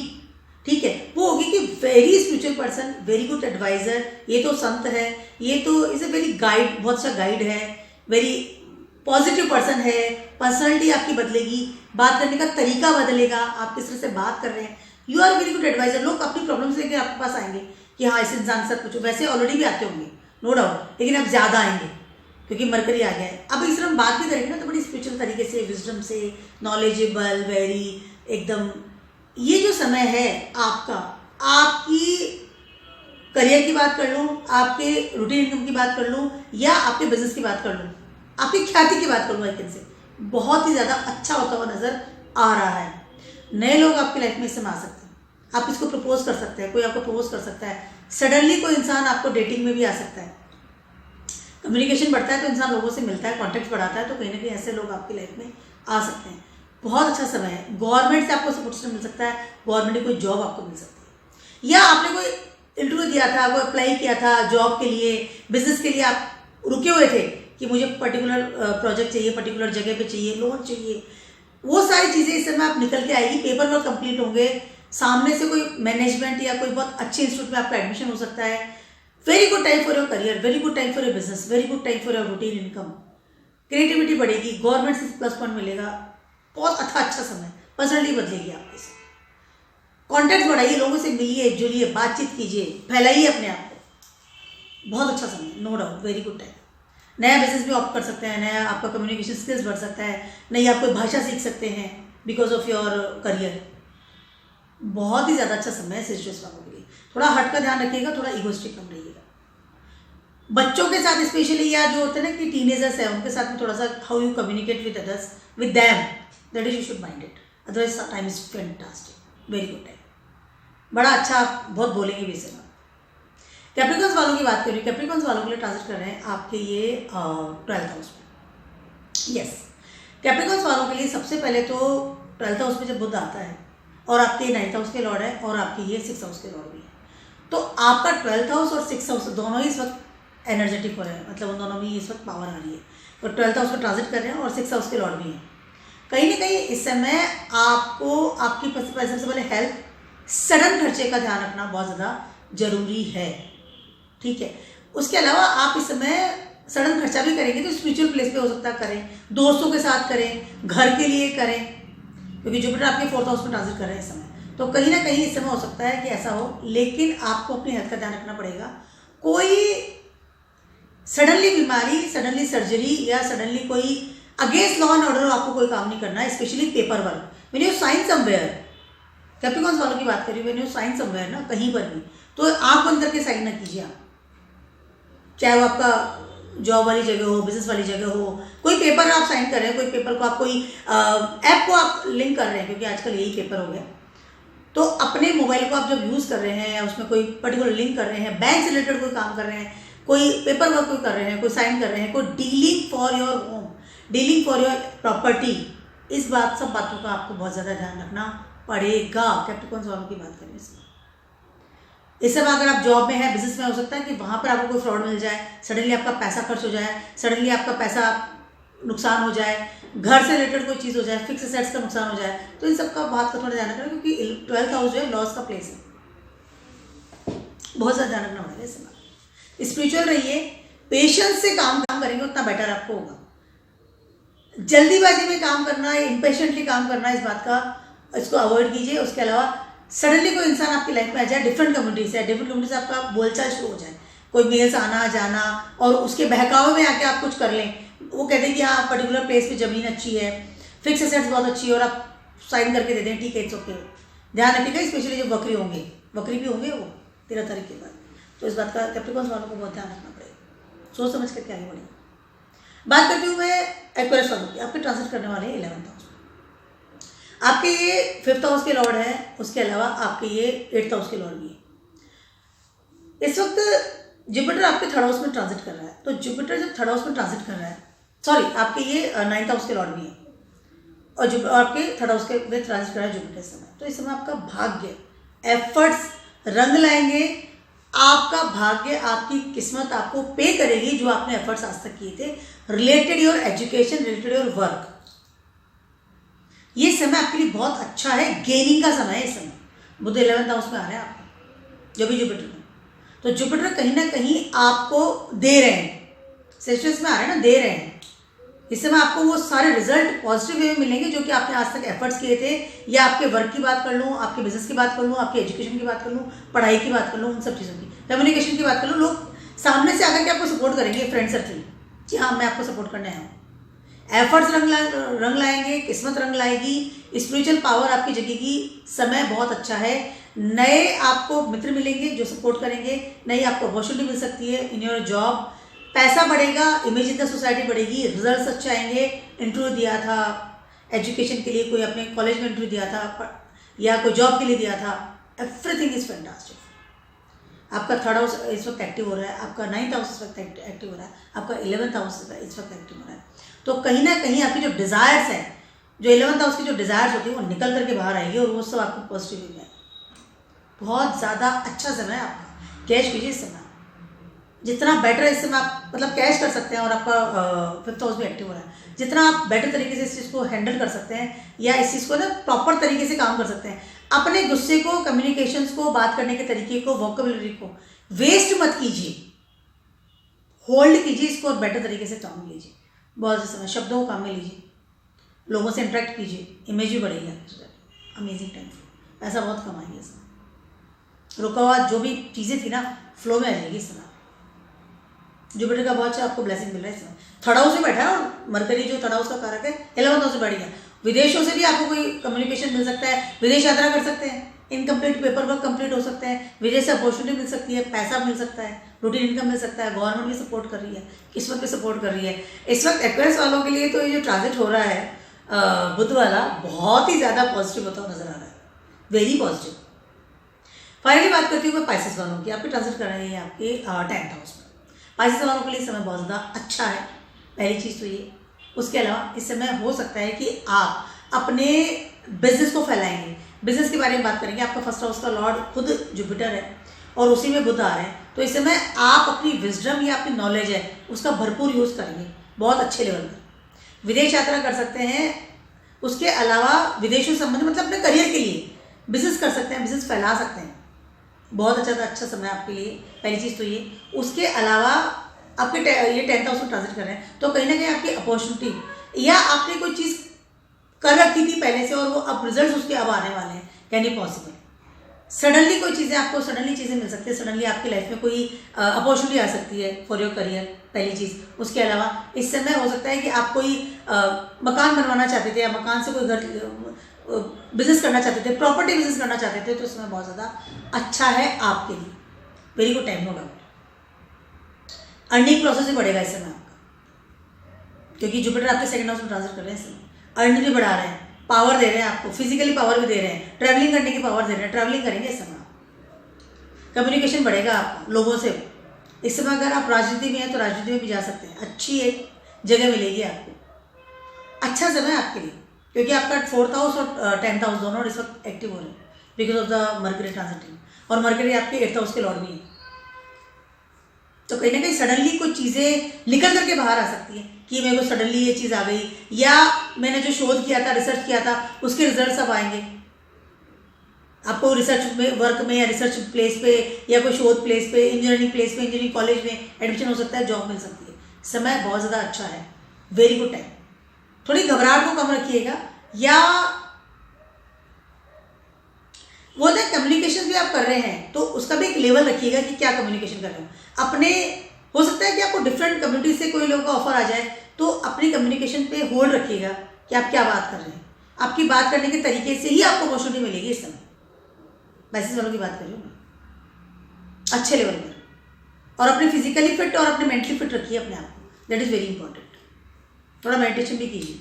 ठीक है, वो होगी कि very spiritual person, very good adviser, ये तो संत है, ये तो इज अ वेरी गाइड, बहुत अच्छा गाइड है, वेरी पॉजिटिव पर्सन है। पर्सनैलिटी आपकी बदलेगी, बात करने का तरीका बदलेगा, आप किस तरह से बात कर रहे हैं, you are very good adviser. लोग अपनी प्रॉब्लम्स लेकर आपके पास आएंगे कि हाँ इस इंसान से पूछो, वैसे ऑलरेडी भी आते होंगे नो डाउट, लेकिन अब ज़्यादा आएंगे क्योंकि मरकरी आ गया है। अब इस तरह हम बात भी करेंगे ना तो बड़ी स्पिरिचुअल तरीके से, विजडम से, नॉलेजेबल, वेरी एकदम। ये जो समय है आपका, आपकी करियर की बात कर लूँ, आपके रूटीन इनकम की बात कर लूँ, या आपके बिजनेस की बात कर लूँ, आपकी ख्याति की बात करूँ, एक से बहुत ही ज़्यादा अच्छा होता हुआ नजर आ रहा है। नए लोग आपकी लाइफ में इस समय आ सकते हैं, आप इसको प्रपोज कर सकते हैं, कोई आपको प्रपोज कर सकता है, सडनली कोई इंसान आपको डेटिंग में भी आ सकता है। कम्युनिकेशन बढ़ता है तो इंसान लोगों से मिलता है, कॉन्टेक्ट बढ़ाता है, तो कहीं ना कहीं ऐसे लोग आपकी लाइफ में आ सकते हैं। बहुत अच्छा समय है। गवर्नमेंट से आपको सपोर्ट मिल सकता है, गवर्नमेंट की कोई जॉब आपको मिल सकती है, या आपने कोई इंटरव्यू दिया था, कोई अप्लाई किया था जॉब के लिए, बिजनेस के लिए, आप रुके हुए थे कि मुझे पर्टिकुलर प्रोजेक्ट चाहिए, पर्टिकुलर जगह पे चाहिए, लोन चाहिए, वो सारी चीज़ें इस समय आप निकल के आएगी, पेपर वर्क कंप्लीट होंगे, सामने से कोई मैनेजमेंट या कोई बहुत अच्छे इंस्टीट्यूट में आपका एडमिशन हो सकता है। Very good time for your career, very good time for your business, very good time for your routine income. Creativity बढ़ेगी, गवर्नमेंट से प्लस पॉइंट मिलेगा, बहुत अच्छा समय, पर्सनैलिटी बदलेगी आपकी से। कॉन्टैक्ट बढ़ाइए, लोगों से मिलिए जुलिए, बातचीत कीजिए, फैलाइए अपने आप को, बहुत अच्छा समय, no doubt, very good time. नया बिजनेस भी ऑप्ट कर सकते हैं, नया आपका कम्युनिकेशन स्किल्स बढ़ सकता है, नई आप कोई भाषा सीख सकते हैं बिकॉज ऑफ योर करियर। बहुत ही ज़्यादा अच्छा समय है सेजिटस वालों के लिए। थोड़ा हट का ध्यान रखिएगा, थोड़ा इगोइस्टिक कम रहिएगा। बच्चों के साथ स्पेशली, या जो होते हैं ना कि टीनेजर्स है, उनके साथ में थोड़ा सा how you communicate with others, with them, that is you should mind it, otherwise time is fantastic, very good time, बड़ा अच्छा, आप बहुत बोलेंगे भी इसे। कैप्रिकॉन्स वालों की बात करें, कैप्रिकॉन्स वालों के लिए ट्रांजिट कर रहे हैं आपके ये 12th हाउस में। यस, कैप्रिकॉन्स वालों के लिए सबसे पहले तो 12th हाउस में जब बुध आता है और आपके 9th हाउस के लॉर्ड है और आपके ये 6th हाउस के लॉर्ड भी है, तो आपका 12th हाउस और 6th हाउस दोनों ही इस वक्त एनर्जेटिक हो रहे हैं, मतलब उन दोनों में इस वक्त पावर आ रही है, और 12th हाउस में ट्रांजिट कर रहे हैं और 6th हाउस के लॉर्ड भी हैं। कहीं ना कहीं इस समय आपको आपकी सबसे पहले हेल्थ, सडन खर्चे का ध्यान रखना बहुत ज़्यादा जरूरी है, ठीक है। उसके अलावा आप इस समय सडन खर्चा भी करेंगे तो स्पिरिचुअल प्लेस पे हो सकता है करें, दोस्तों के साथ करें, घर के लिए करें, क्योंकि जुपिटर आपके 4th हाउस में ट्रांजिट कर रहे हैं इस समय, तो कहीं ना कहीं इस समय हो सकता है कि ऐसा हो, लेकिन आपको अपनी हेल्थ का ध्यान रखना पड़ेगा। कोई सडनली बीमारी, सडनली सर्जरी, या सडनली कोई अगेंस्ट लॉ एंड ऑर्डर आपको कोई काम नहीं करना है, specially paper work. When you sign somewhere, Capricorns वालों की बात करिए, व्हेन यू साइन समवेयर ना, कहीं पर भी, तो आंख बंद करके साइन ना कीजिए आप, चाहे वो आपका जॉब वाली जगह हो, बिजनेस वाली जगह हो, कोई पेपर आप साइन कर रहे हैं, कोई पेपर को आप कोई ऐप को आप लिंक कर रहे हैं, क्योंकि आजकल यही पेपर हो गया, तो अपने मोबाइल को आप जब यूज़ कर रहे हैं या उसमें कोई पर्टिकुलर लिंक कर रहे हैं, बैंक से रिलेटेड कोई काम कर रहे हैं, कोई पेपर वर्क कोई कर रहे हैं, कोई साइन कर रहे हैं, कोई dealing for your home, dealing for your property, इस सब बातों का आपको बहुत ज़्यादा ध्यान रखना पड़ेगा। कैप्रिकॉन्स वालों की बात करें इस समय अगर आप जॉब में है, बिजनेस में, हो सकता है कि वहाँ पर आपको कोई फ्रॉड मिल जाए, सडनली आपका पैसा खर्च हो जाए, सडनली आपका पैसा नुकसान हो जाए, घर से रिलेटेड कोई चीज़ हो जाए, फिक्स एसेट्स का नुकसान हो जाए, तो इन सब का बात का थोड़ा ध्यान रखना, क्योंकि 12th हाउस जो है लॉस का प्लेस है, बहुत ज़्यादा ध्यान रखना पड़ेगा इस समय। स्पिरिचुअल रहिए, पेशेंस से काम करेंगे उतना बेटर आपको होगा। जल्दीबाजी में काम करना, इम्पेशेंटली काम करना, इस बात का इसको अवॉइड कीजिए। उसके अलावा सडनली कोई इंसान आपकी लाइफ में आ जाए, डिफरेंट कम्युनिटी से आपका बोलचाल शुरू हो जाए, कोई मेल्स आना जाना, और उसके बहकावे में आके आप कुछ कर लें, वो कहते हैं कि हाँ पर्टिकुलर प्लेस पे ज़मीन अच्छी है, फिक्स एसेट्स बहुत अच्छी है, और आप साइन करके दे दें, ठीक है, इट्स ओके। ध्यान रखिएगा, स्पेशली जो बकरी भी होंगे वो 13 तारीख के बाद, तो इस बात का कैप्रिकॉन्स वालों को बहुत ध्यान रखना पड़ेगा, सोच समझ करके आगे बढ़ेगा। बात करती हूँ मैं एक्वेरियस वालों की, आपके ट्रांजिट करने वाले हैं 11th हाउस में। आपके ये 5th हाउस के लॉर्ड है, उसके अलावा आपके ये 8th हाउस के लॉर्ड भी है। इस वक्त जुपिटर आपके 3rd हाउस में ट्रांजिट कर रहा है, तो जुपिटर जब 3rd हाउस में ट्रांजिट कर रहा है, सॉरी आपके ये 9th हाउस के लॉर्ड भी है और आपके 3rd हाउस के में ट्रांजिट कर रहा है जुपिटर इस समय। तो इस समय आपका भाग्य, एफर्ट्स रंग लाएंगे, आपका भाग्य, आपकी किस्मत आपको पे करेगी जो आपने एफर्ट्स आज तक किए थे, related your education, related your work. ये समय आपके लिए बहुत अच्छा है, गेनिंग का समय है इस समय। बुध 11th हाउस में आ रहे हैं आपको, जो भी जुपिटर में, तो जुपिटर कहीं ना कहीं आपको दे रहे हैं, सेशंस में आ रहे हैं ना, दे रहे हैं। इस समय आपको वो सारे रिजल्ट पॉजिटिव वे में मिलेंगे जो कि आपने आज तक एफर्ट्स किए थे, या आपके वर्क की बात कर लूँ, आपके बिजनेस की बात कर लूँ, आपकी एजुकेशन की बात कर लूँ, पढ़ाई की बात कर लूँ, उन सब चीज़ों की, कम्युनिकेशन की बात कर लूँ, लोग सामने से आकर के आपको सपोर्ट करेंगे, फ्रेंड सर्कल, जी हाँ मैं आपको सपोर्ट करने आया हूँ। एफर्ट्स रंग लाएंगे, किस्मत रंग लाएगी, स्पिरिचुअल पावर आपकी जगेगी, समय बहुत अच्छा है। नए आपको मित्र मिलेंगे जो सपोर्ट करेंगे, नई आपको अपॉर्चुनिटी मिल सकती है इन योर जॉब, पैसा बढ़ेगा, इमेज इन द सोसाइटी बढ़ेगी, रिजल्ट्स अच्छे आएंगे। इंटरव्यू दिया था एजुकेशन के लिए, कोई अपने कॉलेज में इंटरव्यू दिया था या कोई जॉब के लिए दिया था, एवरीथिंग इज फैंटास्टिक। आपका 3rd हाउस इस वक्त एक्टिव हो रहा है, आपका 9th हाउस इस वक्त एक्टिव हो रहा है, आपका 11th हाउस इस वक्त एक्टिव हो रहा है। तो कहीं ना कहीं आपकी जो डिज़ायर्स हैं, जो 11th हाउस की जो डिज़ायर्स होती है वो निकल करके बाहर आएगी और वो सब आपको पॉजिटिव हो जाएगा। बहुत ज़्यादा अच्छा समय है आपका, कैश कीजिए इस समय, जितना बेटर इस समय आप मतलब कैश कर सकते हैं, और आपका 5th हाउस भी एक्टिव हो रहा है, जितना आप बेटर तरीके से इस चीज़ को हैंडल कर सकते हैं या इस चीज़ को ना प्रॉपर तरीके से काम कर सकते हैं, अपने गुस्से को, कम्युनिकेशंस को, बात करने के तरीके को, वोकेबुलरी को वेस्ट मत कीजिए, होल्ड कीजिए इसको और बेटर तरीके से काम लीजिए। बहुत से समय शब्दों को काम में लीजिए, लोगों से इंटरेक्ट कीजिए, इमेज भी बढ़ेगी आपकी, अमेजिंग टाइम, पैसा बहुत कमाएंगे इस समय। रुका हुआ जो भी चीज़ें थी ना, फ्लो में आ जाएगी इस समय। जुपिटर का बहुत अच्छा आपको ब्लेसिंग मिल रहा है इस समय। 3rd हाउस में बैठा है और मरकरी जो 3rd हाउस का कारक है 11th हाउस से बढ़ गया। विदेशों से भी आपको कोई कम्युनिकेशन मिल सकता है, विदेश यात्रा कर सकते हैं, इनकम्प्लीट पेपर वर्क कंप्लीट हो सकते हैं, विदेश से अपॉर्चुनिटी मिल सकती है, पैसा मिल सकता है, रूटीन इनकम मिल सकता है, गवर्नमेंट भी सपोर्ट कर रही है, किस्मत भी सपोर्ट कर रही है। इस वक्त एक्वेरियस वालों के लिए तो ये जो ट्रांजिट हो रहा है बुध वाला, बहुत ही ज़्यादा पॉजिटिव होता हुआ नजर आ रहा है, वेरी पॉजिटिव। फाइनली बात करती हूँ मैं पाइसेस वालों की, आपके ट्रांजिट कर रहे हैं आपके 10th हाउस में। पाइसेस वालों के लिए समय बहुत ज़्यादा अच्छा है, पहली चीज़ तो ये। उसके अलावा इस समय हो सकता है कि आप अपने बिजनेस को फैलाएंगे, बिजनेस के बारे में बात करेंगे। आपका 1st हाउस का लॉर्ड खुद जुपिटर है और उसी में बुध आ रहे हैं, तो इस समय आप अपनी विजडम या अपनी नॉलेज है उसका भरपूर यूज़ करेंगे, बहुत अच्छे लेवल पर। विदेश यात्रा कर सकते हैं, उसके अलावा विदेशों से संबंधित मतलब अपने करियर के लिए बिजनेस कर सकते हैं, बिजनेस फैला सकते हैं, बहुत अच्छा समय आपके लिए, पहली चीज़ तो ये। उसके अलावा आपके ये 10th हाउस में ट्रांजिट कर रहे हैं, तो कहीं ना कहीं आपकी अपॉर्चुनिटी या आपने कोई चीज़ कर रखी थी पहले से और वो अब रिजल्ट्स उसके अब आने वाले हैं, कैन बी पॉसिबल। सडनली कोई चीज़ें आपको सडनली चीज़ें मिल सकती है, सडनली आपकी लाइफ में कोई अपॉर्चुनिटी आ सकती है फॉर योर करियर, पहली चीज़। उसके अलावा इस समय हो सकता है कि आप कोई मकान बनवाना चाहते थे या मकान से कोई घर बिजनेस करना चाहते थे, प्रॉपर्टी बिजनेस करना चाहते थे, तो इस समय बहुत ज़्यादा अच्छा है आपके लिए, very good time, no doubt. Earning process भी बढ़ेगा इस समय आपका, क्योंकि जुपिटर आपके 2nd हाउस में ट्रांजिट कर रहे हैं इस समय। अर्न भी बढ़ा रहे हैं, पावर दे रहे हैं आपको, फिजिकली पावर भी दे रहे हैं, ट्रैवलिंग करने की पावर दे रहे हैं, ट्रैवलिंग करेंगे इस समय। कम्युनिकेशन बढ़ेगा आपका लोगों से। इस समय अगर आप राजनीति में हैं तो राजनीति में भी जा सकते हैं, अच्छी एक जगह मिलेगी आपको, अच्छा समय आपके लिए, क्योंकि आपका 4th हाउस और 10th हाउस दोनों इस वक्त एक्टिव हो रहे हैं because of the mercury transiting, और मरकरी आपके 8th हाउस के लॉर्ड भी है। तो कहीं ना कहीं सडनली कुछ चीज़ें निकल करके बाहर आ सकती है कि मेरे को सडनली ये चीज़ आ गई, या मैंने जो शोध किया था, रिसर्च किया था, उसके रिजल्ट अब आएंगे आपको। रिसर्च में, वर्क में या रिसर्च प्लेस पे या कोई शोध प्लेस पे, इंजीनियरिंग प्लेस पे, इंजीनियरिंग कॉलेज में एडमिशन हो सकता है, जॉब मिल सकती है। समय बहुत ज़्यादा अच्छा है, वेरी गुड टाइम। थोड़ी घबराहट को कम रखिएगा, या वो ना कम्युनिकेशन भी आप कर रहे हैं तो उसका भी एक लेवल रखिएगा कि क्या कम्युनिकेशन कर रहे हो अपने। हो सकता है कि आपको डिफरेंट कम्युनिटी से कोई लोगों का ऑफर आ जाए, तो अपनी कम्युनिकेशन पे होल्ड रखिएगा कि आप क्या बात कर रहे हैं, आपकी बात करने के तरीके से ही आपको अपॉर्चुनिटी मिलेगी इस समय। मैसेज वालों की बात कर रही हूँ मैं, अच्छे लेवल पर। और अपने फिजिकली फिट और अपने मेंटली फिट रखिए अपने आप को, दैट इज़ वेरी इंपॉर्टेंट। थोड़ा मेडिटेशन भी कीजिए,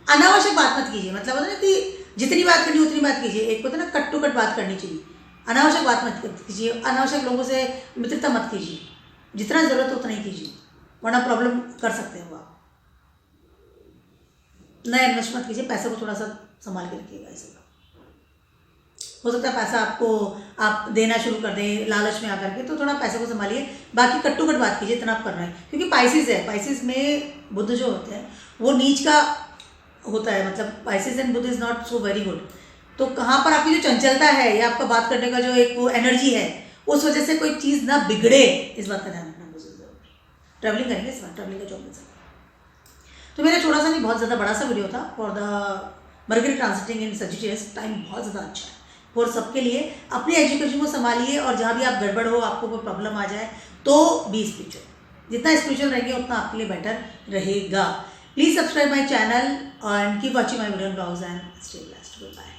अनावश्यक बात मत कीजिए, मतलब होता है ना कि जितनी बात करनी उतनी बात कीजिए। एक होता है ना कट टू कट बात करनी चाहिए, अनावश्यक बात मत कीजिए, अनावश्यक लोगों से मित्रता मत कीजिए, जितना ज़रूरत हो उतना ही कीजिए, वरना प्रॉब्लम कर सकते हो आप। नया इन्वेस्ट मत कीजिए, पैसे को थोड़ा सा संभाल के रखिएगा। ऐसे हो सकता है पैसा आपको आप देना शुरू कर दें लालच में आकर के, तो थोड़ा पैसे को संभालिए। बाकी कट टू कट बात कीजिए, इतना आप कर रहे हैं। क्योंकि पाइसिस है, पाइसिस में बुध जो होते हैं वो नीच का होता है, मतलब Pisces and Budh is not so very good. तो कहाँ पर आपकी जो चंचलता है या आपका बात करने का जो एक वो एनर्जी है, उस वजह से कोई चीज़ ना बिगड़े, इस बात का ध्यान रखना मुझे जरूर। ट्रैवलिंग करेंगे इस बार, ट्रैवलिंग का जॉब मिल सकता है। तो मेरा छोटा सा नहीं, बहुत ज़्यादा बड़ा सा वीडियो था for the mercury transiting in Sagittarius. Time बहुत ज़्यादा अच्छा है और सबके लिए। अपनी एजुकेशन को संभालिए, और जहाँ भी आप गड़बड़ हो, आपको कोई प्रॉब्लम आ जाए, तो बी स्पिरिचुअल। जितना स्पिरिचुअल रहेंगे उतना आपके लिए बेटर रहेगा। Please subscribe my channel and keep watching my video blogs and stay blessed. Bye.